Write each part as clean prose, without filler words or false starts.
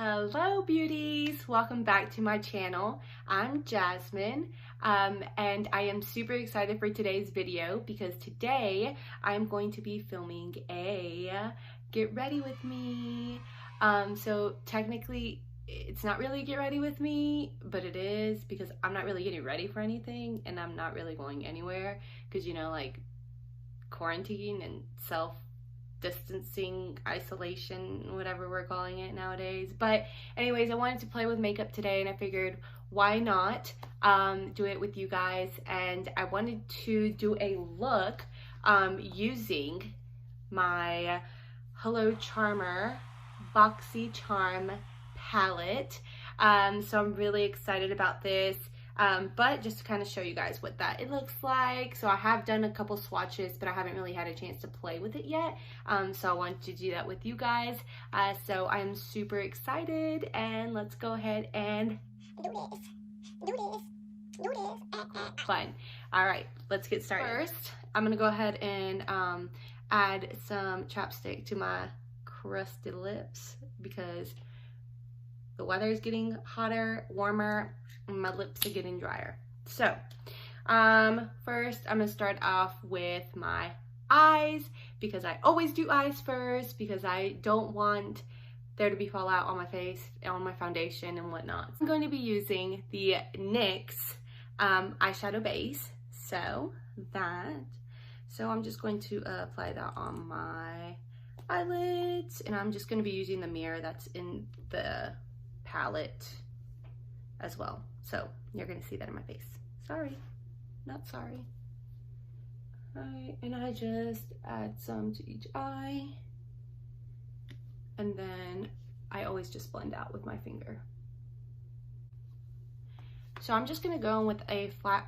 Hello beauties, welcome back to my channel. I'm Jasmine and I am super excited for today's video because today I'm going to be filming a get ready with me. So technically it's not really get ready with me, but it is because I'm not really getting ready for anything and I'm not really going anywhere because, you know, like quarantine and self-distancing, isolation, whatever we're calling it nowadays. But anyways, I wanted to play with makeup today and I figured why not do it with you guys, and I wanted to do a look using my Hello Charmer Boxy Charm palette. So I'm really excited about this. But just to kind of show you guys what it looks like. So I have done a couple swatches, but I haven't really had a chance to play with it yet. So I wanted to do that with you guys. So I'm super excited, and let's go ahead and do this. Fun. All right, let's get started. First, I'm gonna go ahead and add some chapstick to my crusty lips because the weather is getting hotter, warmer, and my lips are getting drier. So first I'm gonna start off with my eyes because I always do eyes first because I don't want there to be fallout on my face, on my foundation and whatnot. I'm going to be using the NYX eyeshadow base. So I'm just going to apply that on my eyelids, and I'm just going to be using the mirror that's in the palette as well. So you're gonna see that in my face. Sorry, not sorry. All right, and I just add some to each eye, and then I always just blend out with my finger. So I'm just gonna go in with a flat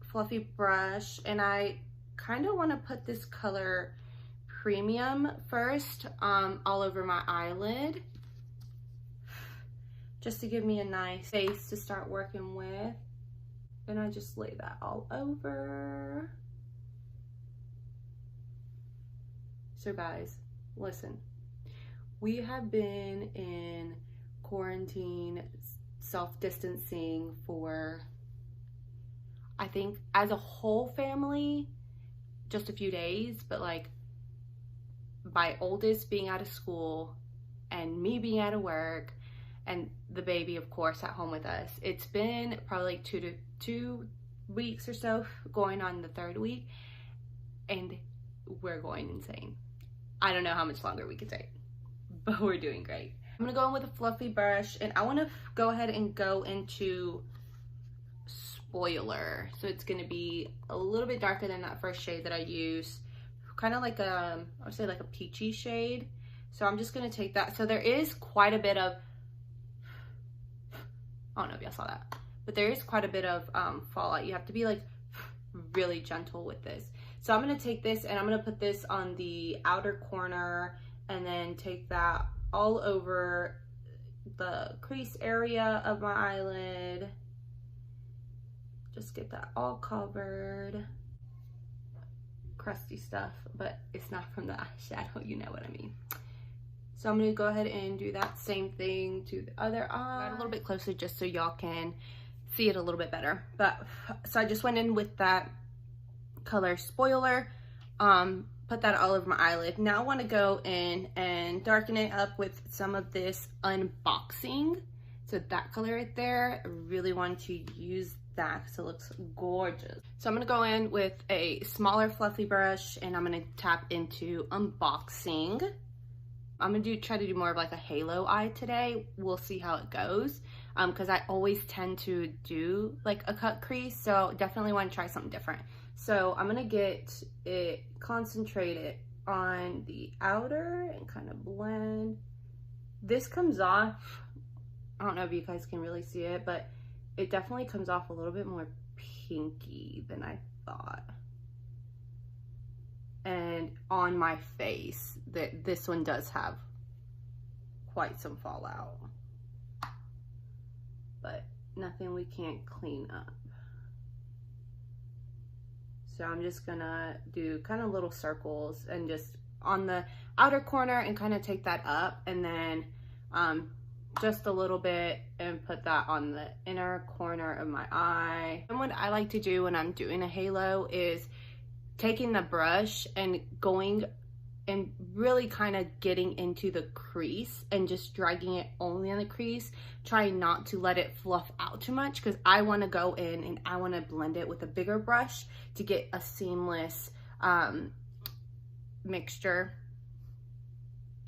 fluffy brush, and I kind of want to put this color Premium first all over my eyelid, just to give me a nice face to start working with. And I just lay that all over. So guys, listen, we have been in quarantine, self-distancing for, I think as a whole family, just a few days, but like my oldest being out of school and me being out of work, and the baby, of course, at home with us. It's been probably like 2 weeks or so, going on the 3rd week, and we're going insane. I don't know how much longer we could take, but we're doing great. I'm gonna go in with a fluffy brush, and I wanna go ahead and go into Spoiler. So it's gonna be a little bit darker than that first shade that I used, kind of like I would say like a peachy shade. So I'm just gonna take that. So there is quite a bit of, I don't know if y'all saw that, but there is quite a bit of fallout. You have to be like really gentle with this. So I'm gonna take this and I'm gonna put this on the outer corner, and then take that all over the crease area of my eyelid. Just get that all covered. Crusty stuff, but it's not from the eyeshadow, you know what I mean. So I'm gonna go ahead and do that same thing to the other eye. A little bit closer just so y'all can see it a little bit better. But so I just went in with that color Spoiler, put that all over my eyelid. Now I want to go in and darken it up with some of this Unboxing. So that color right there, I really want to use that because it looks gorgeous. So I'm gonna go in with a smaller fluffy brush, and I'm gonna tap into Unboxing. I'm gonna try to do more of like a halo eye today. We'll see how it goes, because I always tend to do like a cut crease, so definitely want to try something different. So I'm gonna get it concentrated on the outer and kind of blend. This comes off, I don't know if you guys can really see it, but it definitely comes off a little bit more pinky than I thought. And on my face, this one does have quite some fallout, but nothing we can't clean up. So I'm just gonna do kind of little circles and just on the outer corner and kind of take that up, and then just a little bit and put that on the inner corner of my eye. And what I like to do when I'm doing a halo is taking the brush and going and really kind of getting into the crease and just dragging it only on the crease, trying not to let it fluff out too much, because I want to go in and I want to blend it with a bigger brush to get a seamless mixture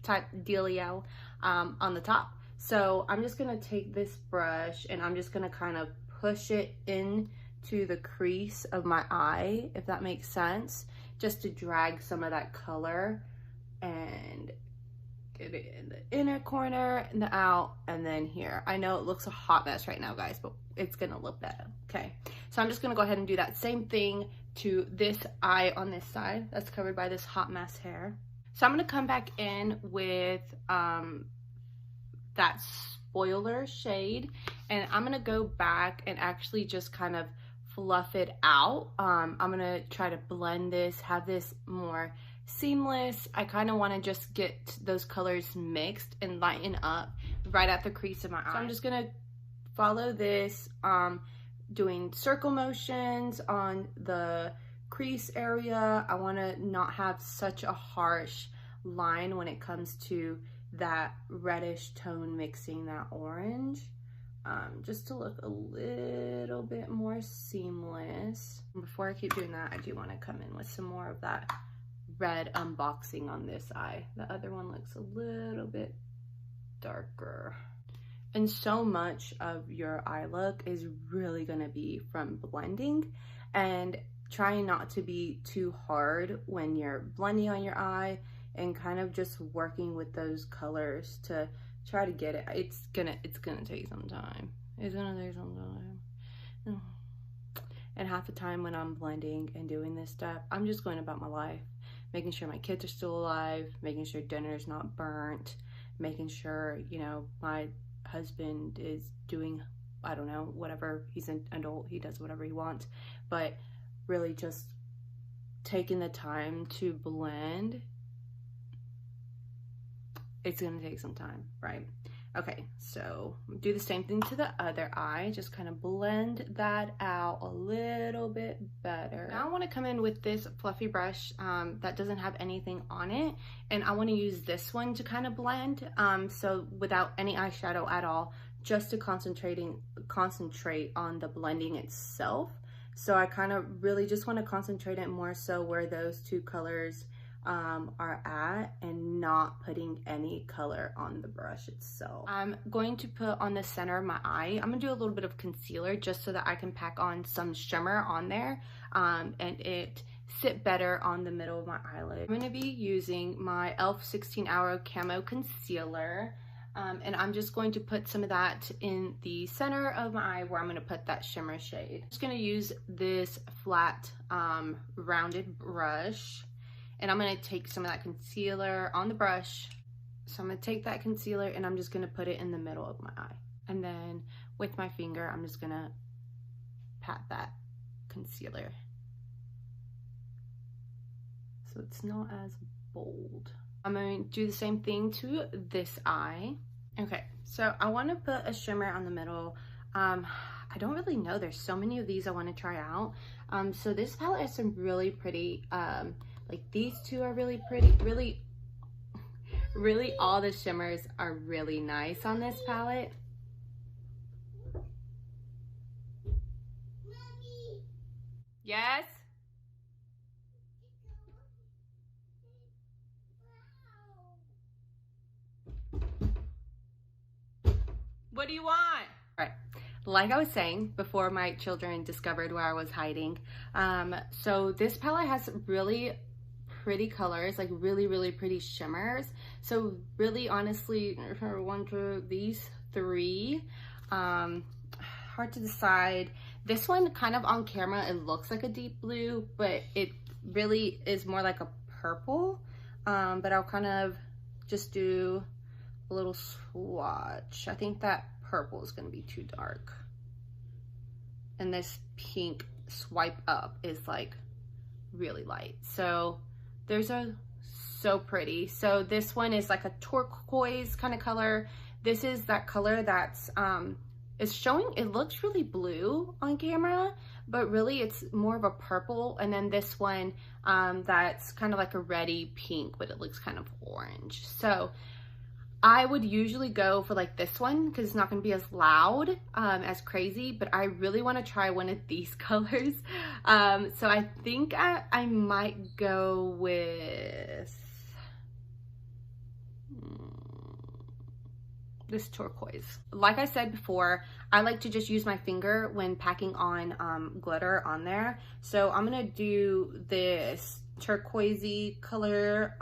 type dealio on the top. So I'm just gonna take this brush and I'm just gonna kind of push it into the crease of my eye, if that makes sense, just to drag some of that color and get it in the inner corner and the out, and then here. I know it looks a hot mess right now, guys, but it's gonna look better. Okay, so I'm just gonna go ahead and do that same thing to this eye on this side that's covered by this hot mess hair. So I'm gonna come back in with that Spoiler shade, and I'm gonna go back and actually just kind of fluff it out. I'm gonna try to blend this, have this more seamless. I kind of want to just get those colors mixed and lighten up right at the crease of my eye. So I'm just gonna follow this, doing circle motions on the crease area. I want to not have such a harsh line when it comes to that reddish tone mixing that orange, just to look a little bit more seamless. Before I keep doing that, I do want to come in with some more of that red unboxing on this eye. The other one looks a little bit darker. And so much of your eye look is really going to be from blending and trying not to be too hard when you're blending on your eye, and kind of just working with those colors to try to get it. It's gonna take some time. It's gonna take some time. And half the time when I'm blending and doing this stuff, I'm just going about my life, making sure my kids are still alive, making sure dinner's not burnt, making sure, you know, my husband is doing, I don't know, whatever. He's an adult, he does whatever he wants, but really just taking the time to blend. It's gonna take some time, right? Okay, so do the same thing to the other eye, just kind of blend that out a little bit better. Now I wanna come in with this fluffy brush that doesn't have anything on it, and I wanna use this one to kind of blend, so without any eyeshadow at all, just to concentrate on the blending itself. So I kind of really just wanna concentrate it more so where those two colors are at, and not putting any color on the brush itself. I'm going to put on the center of my eye, I'm gonna do a little bit of concealer just so that I can pack on some shimmer on there and it sit better on the middle of my eyelid. I'm gonna be using my e.l.f. 16 Hour Camo Concealer, and I'm just going to put some of that in the center of my eye where I'm gonna put that shimmer shade. I'm just gonna use this flat rounded brush, and I'm gonna take some of that concealer on the brush. So I'm gonna take that concealer and I'm just gonna put it in the middle of my eye. And then with my finger, I'm just gonna pat that concealer, so it's not as bold. I'm going to do the same thing to this eye. Okay, so I wanna put a shimmer on the middle. I don't really know, there's so many of these I wanna try out. So this palette has some really pretty, like these two are really pretty, really all the shimmers are really nice on this palette. Mommy. Yes? What do you want? All right, like I was saying before my children discovered where I was hiding, so this palette has really pretty colors, like really pretty shimmers. So really honestly, these three, hard to decide. This one kind of on camera, it looks like a deep blue, but it really is more like a purple. But I'll kind of just do a little swatch. I think that purple is gonna be too dark. And this pink swipe up is like really light. So there's a so pretty. So this one is like a turquoise kind of color. This is that color that's it's showing, it looks really blue on camera, but really it's more of a purple. And then this one that's kind of like a reddy pink, but it looks kind of orange. So I would usually go for like this one because it's not going to be as loud, as crazy, but I really want to try one of these colors. So I think I might go with this turquoise. Like I said before, I like to just use my finger when packing on glitter on there. So I'm gonna do this turquoisey color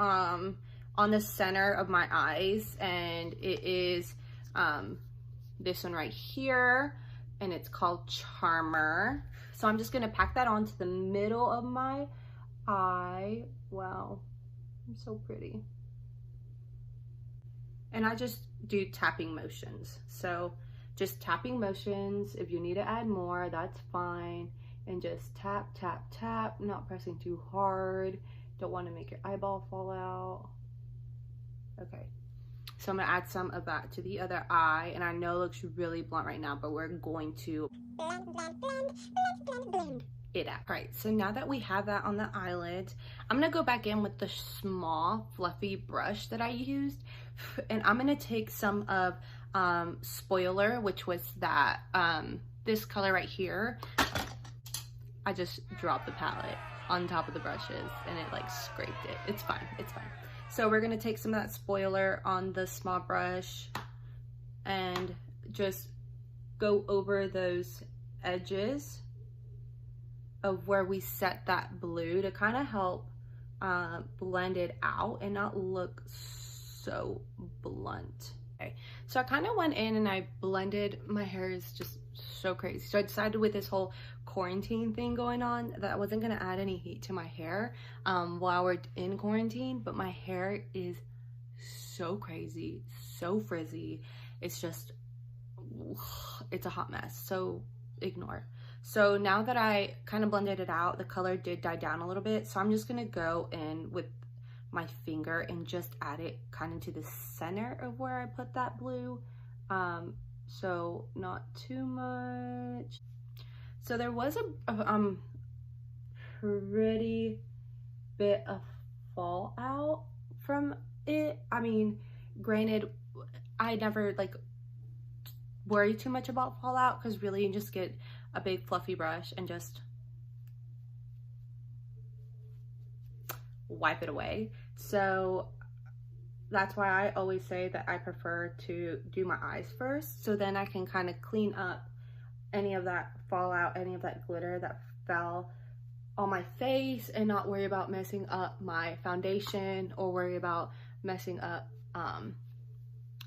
on the center of my eyes, and it is this one right here, and it's called Charmer. So I'm just gonna pack that onto the middle of my eye. Wow, I'm so pretty. And I just do tapping motions. So just tapping motions. If you need to add more, that's fine. And just tap, tap, tap, not pressing too hard. Don't want to make your eyeball fall out. Okay, so I'm gonna add some of that to the other eye, and I know it looks really blunt right now, but we're going to blend it out. All right, so now that we have that on the eyelid, I'm gonna go back in with the small fluffy brush that I used, and I'm gonna take some of Spoiler, which was that this color right here. I just dropped the palette on top of the brushes and it like scraped it. It's fine, it's fine. So we're gonna take some of that Spoiler on the small brush and just go over those edges of where we set that blue to kind of help blend it out and not look so blunt. Okay, so I kind of went in and I blended. My hair is just so crazy. So I decided with this whole quarantine thing going on that I wasn't gonna add any heat to my hair while we're in quarantine, but my hair is so crazy, so frizzy. It's just, it's a hot mess, so ignore. So now that I kind of blended it out, the color did die down a little bit, so I'm just gonna go in with my finger and just add it kind of to the center of where I put that blue. So not too much. So there was a pretty bit of fallout from it. I mean, granted, I never like worry too much about fallout because really you just get a big fluffy brush and just wipe it away. So that's why I always say that I prefer to do my eyes first, so then I can kind of clean up any of that fallout, any of that glitter that fell on my face, and not worry about messing up my foundation or worry about messing up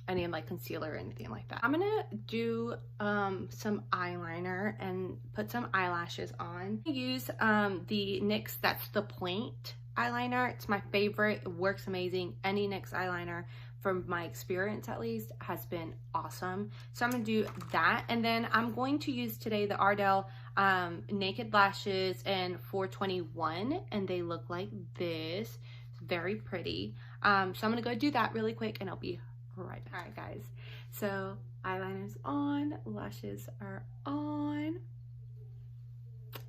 any of my concealer or anything like that. I'm gonna do some eyeliner and put some eyelashes on. I use the NYX That's the Point eyeliner. It's my favorite. It works amazing. Any NYX eyeliner, from my experience at least, has been awesome. So I'm gonna do that, and then I'm going to use today the Ardell Naked Lashes in 421, and they look like this. It's very pretty. So I'm gonna go do that really quick and I'll be right back. All right guys, so eyeliner's on, lashes are on.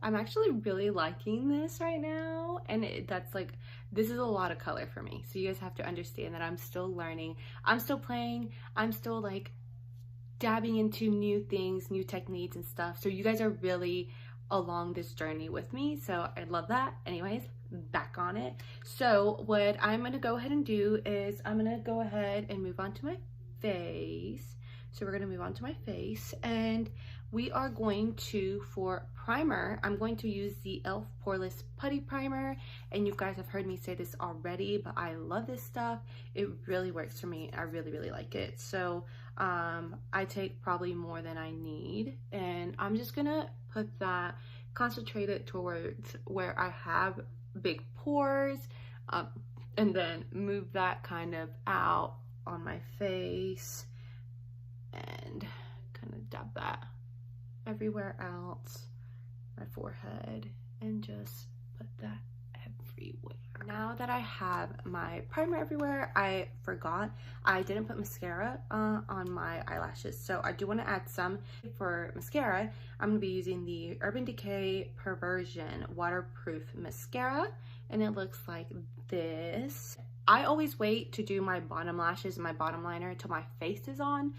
I'm actually really liking this right now, and that's like, this is a lot of color for me, so you guys have to understand that I'm still learning, I'm still playing, I'm still like dabbing into new things, new techniques and stuff, so you guys are really along this journey with me, so I love that. Anyways, back on it. So what I'm gonna go ahead and do is I'm gonna go ahead and move on to my face. So we're gonna move on to my face, and we are going to, for primer, I'm going to use the e.l.f. Poreless Putty Primer, and you guys have heard me say this already, but I love this stuff. It really works for me. I really, really like it. So I take probably more than I need, and I'm just gonna put that, concentrate it towards where I have big pores, and then move that kind of out on my face and kind of dab that everywhere else, my forehead, and just put that everywhere. Now that I have my primer everywhere, I forgot I didn't put mascara on my eyelashes, so I do want to add some. For mascara, I'm going to be using the Urban Decay Perversion Waterproof Mascara, and it looks like this. I always wait to do my bottom lashes and my bottom liner until my face is on,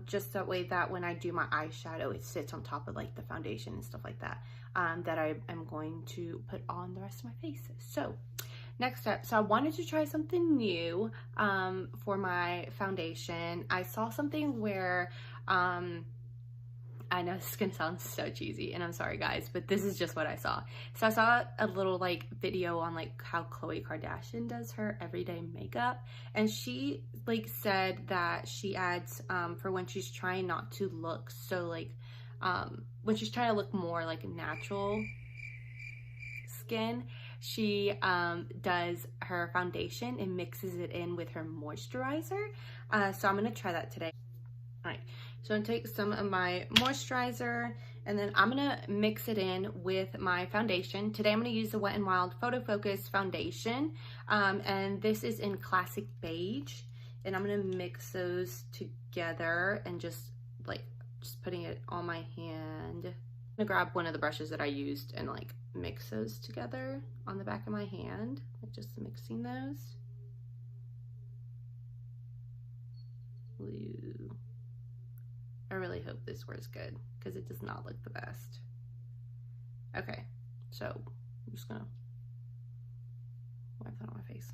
just that way that when I do my eyeshadow, it sits on top of like the foundation and stuff like that, that I am going to put on the rest of my face. So next up, so I wanted to try something new for my foundation. I saw something where, I know this is gonna sound so cheesy, and I'm sorry guys, but this is just what I saw. So I saw a little like video on like how Khloe Kardashian does her everyday makeup, and she like said that she adds for when she's trying not to look so like when she's trying to look more like natural skin, she does her foundation and mixes it in with her moisturizer. So I'm gonna try that today. All right, so I'm gonna take some of my moisturizer and then I'm gonna mix it in with my foundation. Today I'm gonna use the Wet n Wild Photofocus foundation, and this is in Classic Beige, and I'm gonna mix those together and just putting it on my hand. I'm gonna grab one of the brushes that I used and like mix those together on the back of my hand, like just mixing those. Ooh. I really hope this works good because it does not look the best. Okay, so I'm just gonna wipe that on my face.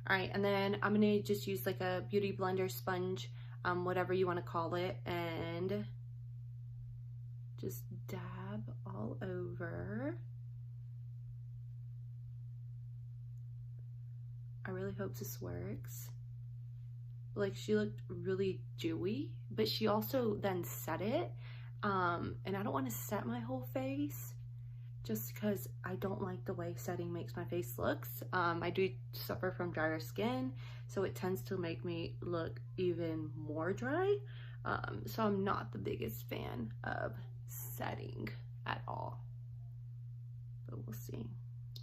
All right, and then I'm gonna just use like a beauty blender sponge, whatever you want to call it, and just dab all over. I really hope this works. Like, she looked really dewy, but she also then set it, and I don't want to set my whole face just because I don't like the way setting makes my face looks. I do suffer from drier skin, so it tends to make me look even more dry, so I'm not the biggest fan of setting at all, but we'll see.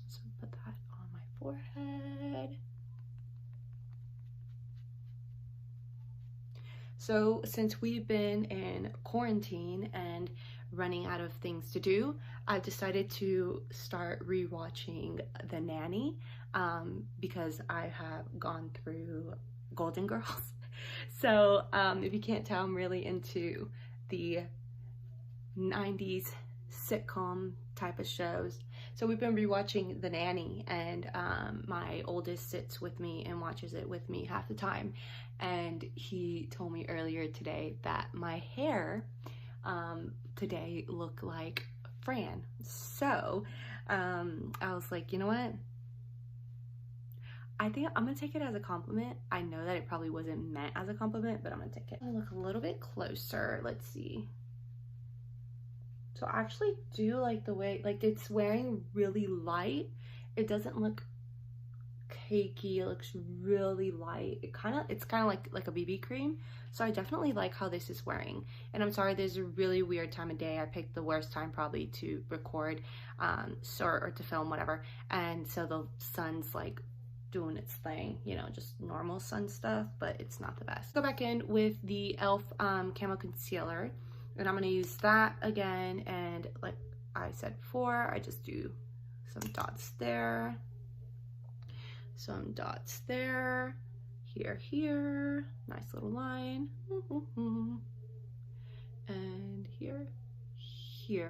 So put that on my forehead. So since we've been in quarantine and running out of things to do, I've decided to start rewatching The Nanny, because I have gone through Golden Girls. So if you can't tell, I'm really into the 90s sitcom type of shows. So we've been rewatching The Nanny, and my oldest sits with me and watches it with me half the time. And he told me earlier today that my hair today looked like Fran. So I was like, you know what? I think I'm gonna take it as a compliment. I know that it probably wasn't meant as a compliment, but I'm gonna take it. I'm gonna look a little bit closer. Let's see. So I actually do like the way, like, it's wearing really light. It doesn't look cakey. It looks really light. It's kind of like a BB cream. So I definitely like how this is wearing. And I'm sorry, there's a really weird time of day. I picked the worst time probably to record, or to film, whatever. And so the sun's like doing its thing, you know, just normal sun stuff, but it's not the best. Go back in with the e.l.f. Camo Concealer. And I'm going to use that again, and like I said before, I just do some dots there, some dots there, here, nice little line, and here.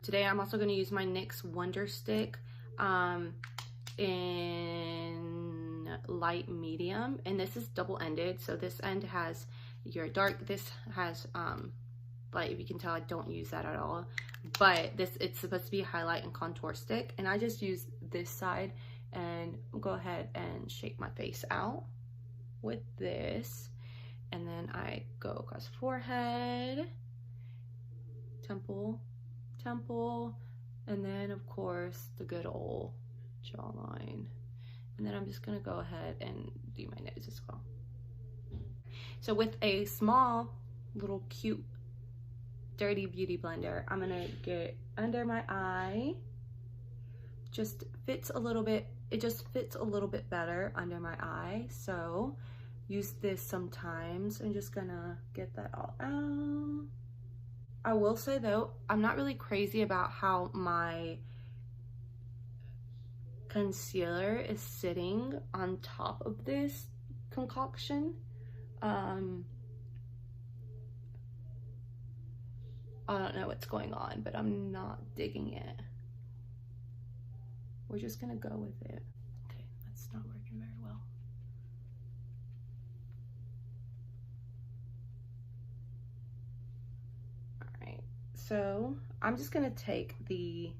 Today I'm also going to use my NYX Wonder Stick in light medium, and this is double-ended, so this end has your dark, this has but if you can tell, I don't use that at all. But it's supposed to be a highlight and contour stick, and I just use this side and go ahead and shake my face out with this, and then I go across forehead, temple, and then of course the good old jawline, and then I'm just gonna go ahead and do my nose as well. So with a small little cute dirty beauty blender, I'm gonna get under my eye, just fits a little bit it just fits a little bit better under my eye. So use this sometimes. I'm just gonna get that all out. I will say though, I'm not really crazy about how my concealer is sitting on top of this concoction. I don't know what's going on, but I'm not digging it. We're just gonna go with it. Okay, that's not working very well. All right, so I'm just gonna take the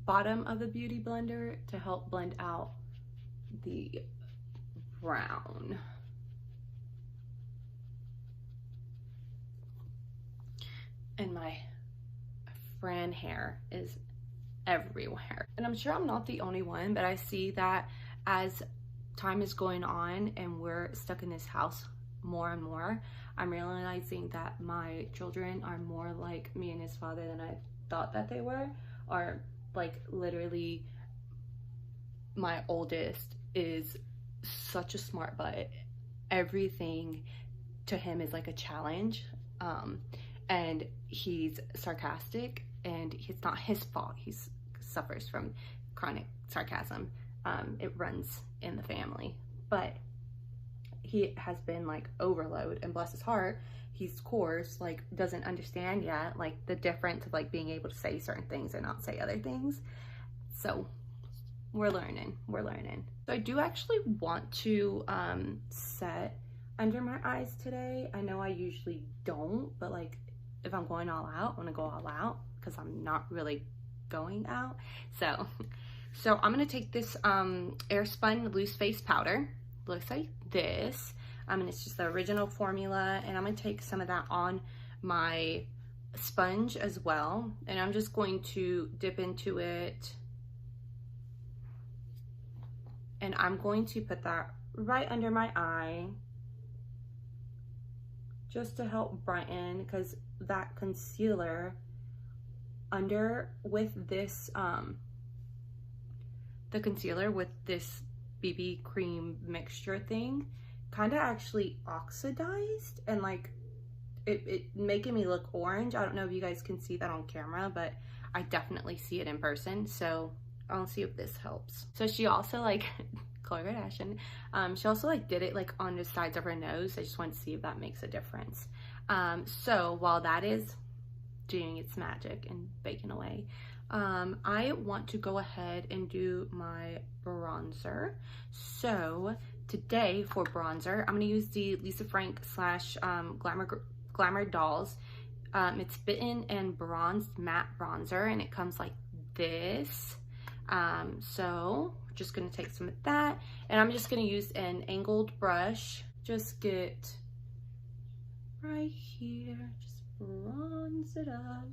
bottom of the Beauty Blender to help blend out the brown. And my Fran hair is everywhere. And I'm sure I'm not the only one, but I see that as time is going on and we're stuck in this house more and more, I'm realizing that my children are more like me and his father than I thought that they were. Or like literally, my oldest is such a smart butt. Everything to him is like a challenge. And he's sarcastic, and it's not his fault. He suffers from chronic sarcasm. It runs in the family, but he has been like overload, and bless his heart, he's coarse, like doesn't understand yet like the difference of like being able to say certain things and not say other things. So we're learning. So I do actually want to set under my eyes today. I know I usually don't, but like if I'm going all out, I want to go all out because I'm not really going out. So I'm gonna take this Airspun loose face powder. Looks like this. And it's just the original formula, and I'm gonna take some of that on my sponge as well, and I'm just going to dip into it, and I'm going to put that right under my eye just to help brighten, because that concealer under with this the concealer with this BB cream mixture thing kind of actually oxidized, and like it making me look orange. I don't know if you guys can see that on camera, but I definitely see it in person. So I'll see if this helps. So she also like Khloe Kardashian, she also like did it like on the sides of her nose. I just want to see if that makes a difference. So while that is doing its magic and baking away, I want to go ahead and do my bronzer. So today for bronzer, I'm gonna use the Lisa Frank slash Glamour Dolls. It's Bitten and Bronzed Matte Bronzer, and it comes like this. So we're just gonna take some of that, and I'm just gonna use an angled brush. Just get right here, just bronze it up.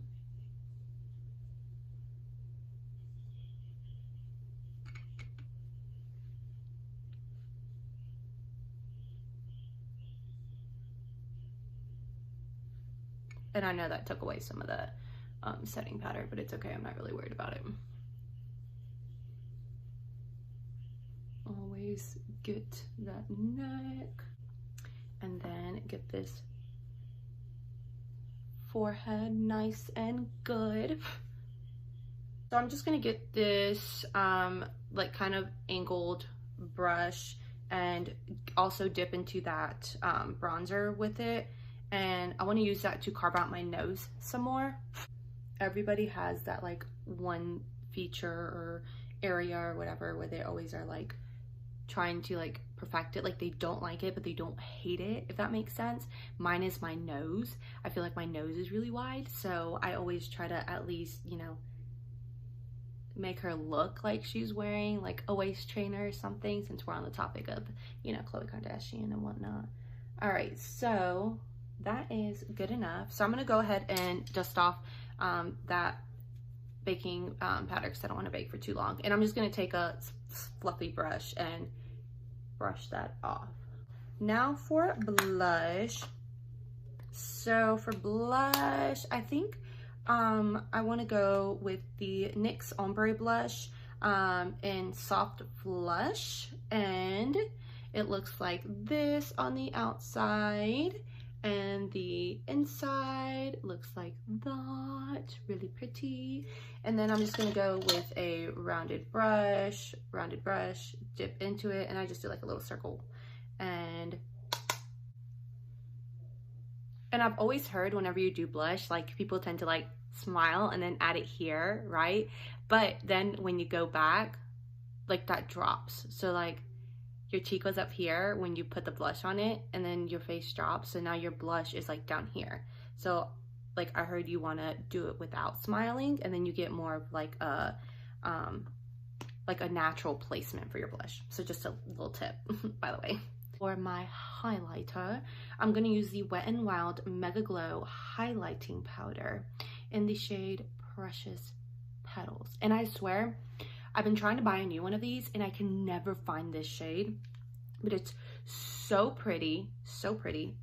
And I know that took away some of the setting powder, but it's okay. I'm not really worried about it. Always get that neck, and then get this forehead nice and good. So I'm just gonna get this like kind of angled brush and also dip into that bronzer with it. And I want to use that to carve out my nose some more. Everybody has that like one feature or area or whatever where they always are like trying to like perfect it. Like they don't like it, but they don't hate it, if that makes sense. Mine is my nose. I feel like my nose is really wide, so I always try to at least, you know, make her look like she's wearing like a waist trainer or something, since we're on the topic of, you know, Khloe Kardashian and whatnot. All right, so that is good enough. So I'm gonna go ahead and dust off that baking powder because I don't want to bake for too long. And I'm just gonna take a fluffy brush and brush that off. Now for blush. So for blush, I think I want to go with the NYX Ombre blush. in Soft Flush, and it looks like this on the outside, and the inside looks like that. Really pretty. And then I'm just gonna go with a rounded brush, dip into it, and I just do like a little circle. And I've always heard whenever you do blush, like people tend to like smile and then add it here, right? But then when you go back, like that drops. So like your cheek goes up here when you put the blush on it, and then your face drops. So now your blush is like down here. So like I heard you want to do it without smiling, and then you get more of like a natural placement for your blush. So just a little tip, by the way. For my highlighter, I'm going to use the Wet n Wild Mega Glow Highlighting Powder in the shade Precious Petals. And I swear, I've been trying to buy a new one of these, and I can never find this shade. But it's so pretty,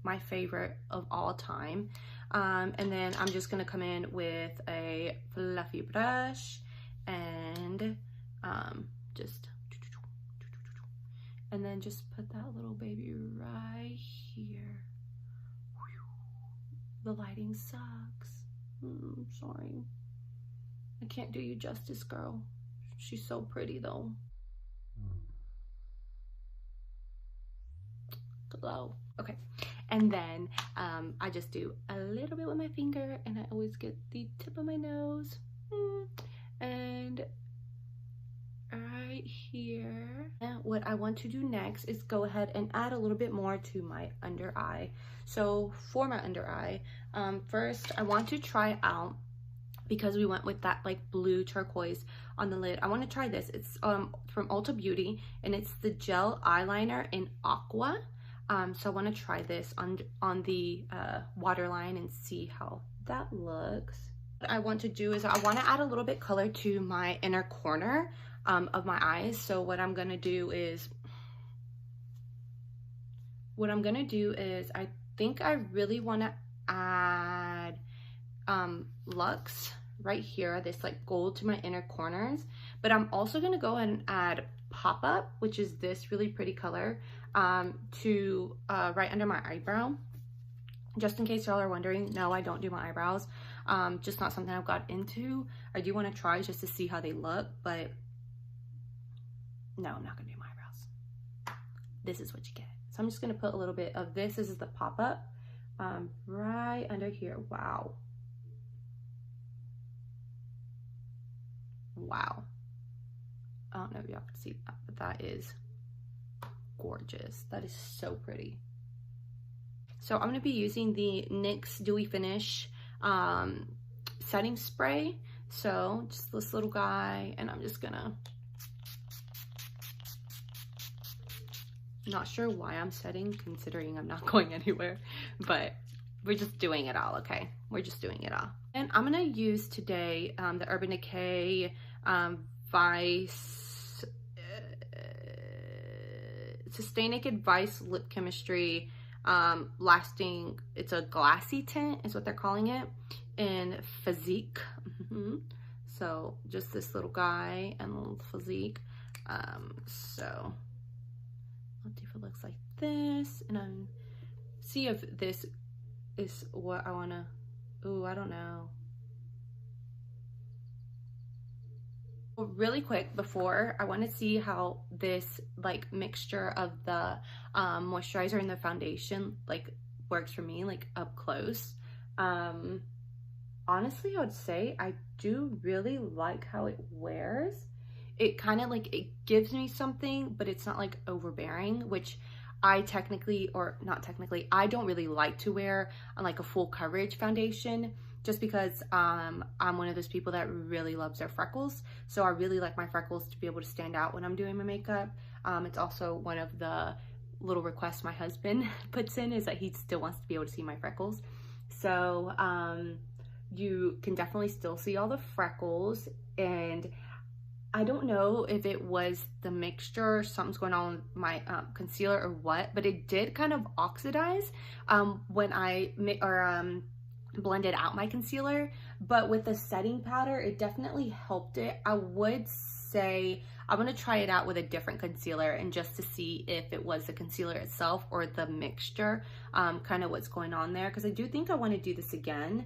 my favorite of all time. And then I'm just going to come in with a fluffy brush and just put that little baby right here. The lighting sucks. Sorry. I can't do you justice, girl. She's so pretty though. Glow. Okay. And then I just do a little bit with my finger, and I always get the tip of my nose. And right here. And what I want to do next is go ahead and add a little bit more to my under eye. So for my under eye, first I want to try out, because we went with that like blue turquoise on the lid, I want to try this. It's from Ulta Beauty, and it's the gel eyeliner in Aqua. So I want to try this on the waterline and see how that looks. What I want to do is I want to add a little bit color to my inner corner of my eyes. So what I'm gonna do is I think I really want to add Luxe right here, this like gold to my inner corners, but I'm also gonna go ahead and add Pop Up, which is this really pretty color, to right under my eyebrow. Just in case y'all are wondering, no, I don't do my eyebrows. Just not something I've got into. I do want to try just to see how they look, but no, I'm not gonna do my eyebrows. This is what you get. So I'm just gonna put a little bit of this. This is the Pop Up right under here. Wow. Wow. I don't know if y'all can see that, but that is gorgeous. That is so pretty. So I'm going to be using the NYX Dewy Finish setting spray. So just this little guy, and I'm just gonna, not sure why I'm setting considering I'm not going anywhere, but we're just doing it all, okay? We're just doing it all. And I'm gonna use today the Urban Decay Vice Stay Naked Vice Lip Chemistry lasting, it's a glassy tint is what they're calling it, in Physique. So just this little guy and a little Physique. So let's see if it looks like this, and I'm see if this is what I want to, ooh, I don't know. Really quick before, I want to see how this like mixture of the moisturizer and the foundation like works for me, like up close. Honestly, I would say I do really like how it wears. It kind of like, it gives me something, but it's not like overbearing, which I technically, or not technically, I don't really like to wear like a full coverage foundation, just because I'm one of those people that really loves their freckles. So I really like my freckles to be able to stand out when I'm doing my makeup. It's also one of the little requests my husband puts in, is that he still wants to be able to see my freckles. So you can definitely still see all the freckles, and I don't know if it was the mixture, something's going on with my concealer or what, but it did kind of oxidize when I blended out my concealer. But with the setting powder, it definitely helped it. I would say I'm gonna try it out with a different concealer and just to see if it was the concealer itself or the mixture, kind of what's going on there, because I do think I want to do this again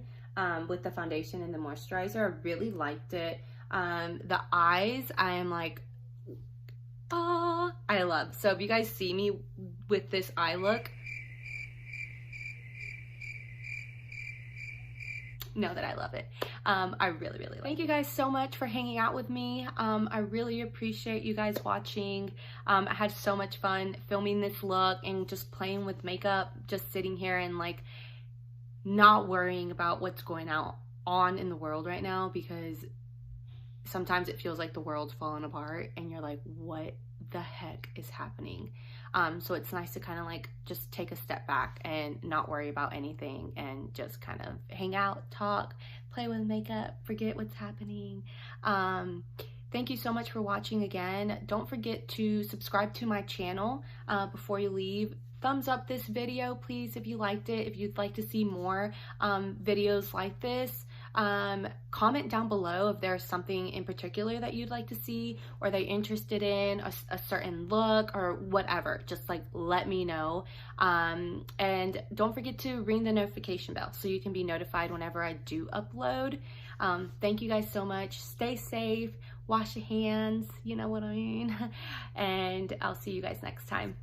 with the foundation and the moisturizer. I really liked it. The eyes, I am like, I love. So if you guys see me with this eye look, know that I love it. I really, really like it. Thank you guys so much for hanging out with me. I really appreciate you guys watching. I had so much fun filming this look and just playing with makeup, just sitting here and like not worrying about what's going on in the world right now, because sometimes it feels like the world's falling apart and you're like, what the heck is happening? So it's nice to kind of like just take a step back and not worry about anything and just kind of hang out, talk, play with makeup, forget what's happening. Thank you so much for watching again. Don't forget to subscribe to my channel before you leave. Thumbs up this video, please, if you liked it. If you'd like to see more videos like this, comment down below if there's something in particular that you'd like to see, or that you're interested in, a certain look or whatever. Just like let me know. And don't forget to ring the notification bell so you can be notified whenever I do upload. Thank you guys so much. Stay safe, wash your hands, you know what I mean. And I'll see you guys next time.